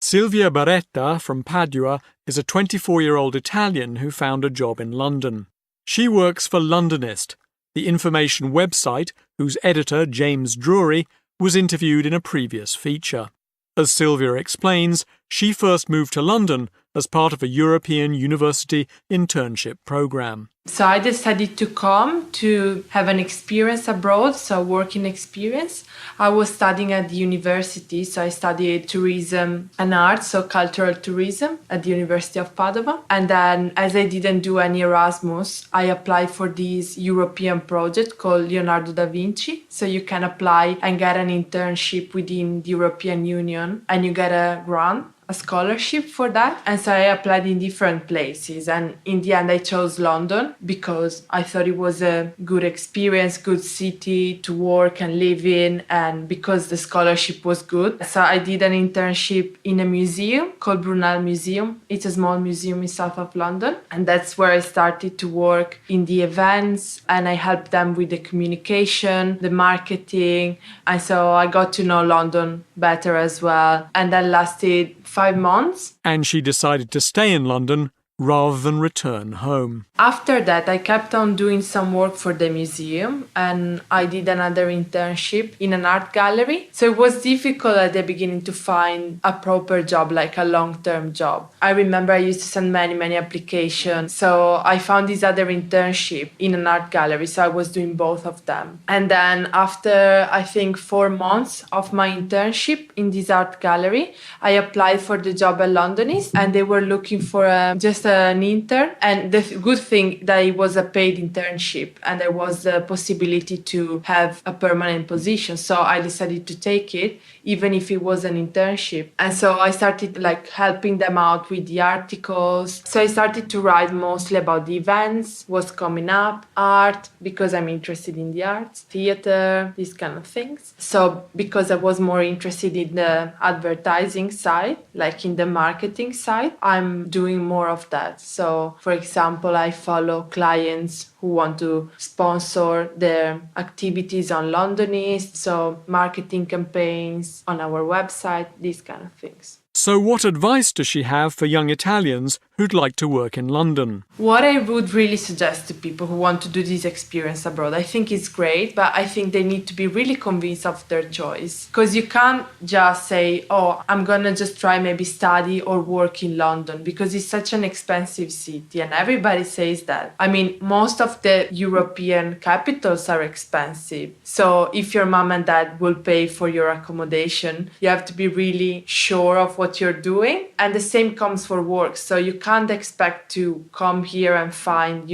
Silvia Barretta from Padua is a 24-year-old Italian who found a job in London. She works for Londonist, the information website whose editor, James Drury, was interviewed in a previous feature. As Silvia explains, she first moved to London as part of a European university internship program. So I decided to come to have an experience abroad, so working experience. I was studying at the university, so I studied tourism and arts, so cultural tourism at the University of Padua. And then as I didn't do any Erasmus, I applied for this European project called Leonardo da Vinci. So you can apply and get an internship within the European Union and you get a grant, a scholarship for that. And so I applied in different places, and in the end I chose London because I thought it was a good experience, good city to work and live in, and because the scholarship was good. So I did an internship in a museum called Brunel Museum. It's a small museum in south of London, and that's where I started to work in the events, and I helped them with the communication, the marketing, and so I got to know London better as well. And that lasted 5 months. And she decided to stay in London rather than return home. After that, I kept on doing some work for the museum, and I did another internship in an art gallery. So it was difficult at the beginning to find a proper job, like a long-term job. I remember I used to send many applications. So I found this other internship in an art gallery. So I was doing both of them. And then after, I think, 4 months of my internship in this art gallery, I applied for the job at Londonist, and they were looking for just an intern. And the good thing that it was a paid internship and there was the possibility to have a permanent position. So I decided to take it, even if it was an internship. And so I started helping them out with the articles. So I started to write mostly about the events, what's coming up, art, because I'm interested in the arts, theater, these kind of things. So because I was more interested in the advertising side, like in the marketing side, I'm doing more of that. So for example, I follow clients who want to sponsor their activities on Londonist, so marketing campaigns on our website, these kind of things. So what advice does she have for young Italians who'd like to work in London? What I would really suggest to people who want to do this experience abroad, I think it's great, but I think they need to be really convinced of their choice. Because you can't just say, oh, I'm going to just try maybe study or work in London, because it's such an expensive city and everybody says that. I mean, most of the European capitals are expensive. So if your mom and dad will pay for your accommodation, you have to be really sure of what you're doing. And the same comes for work. So you can't expect to come here and find,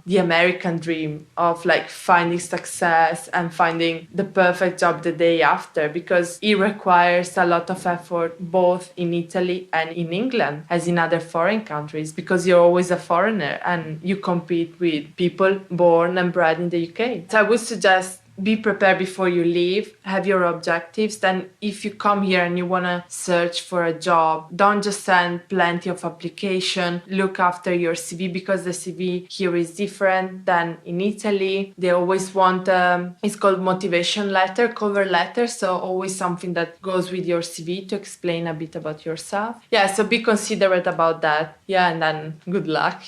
the American dream of finding success and finding the perfect job the day after, because it requires a lot of effort both in Italy and in England, as in other foreign countries, because you're always a foreigner and you compete with people born and bred in the UK. So I would suggest be prepared before you leave, have your objectives. Then if you come here and you want to search for a job, don't just send plenty of application. Look after your CV, because the CV here is different than in Italy. They always want, it's called motivation letter, cover letter. So always something that goes with your CV to explain a bit about yourself. Yeah, so be considerate about that. Yeah, and then good luck,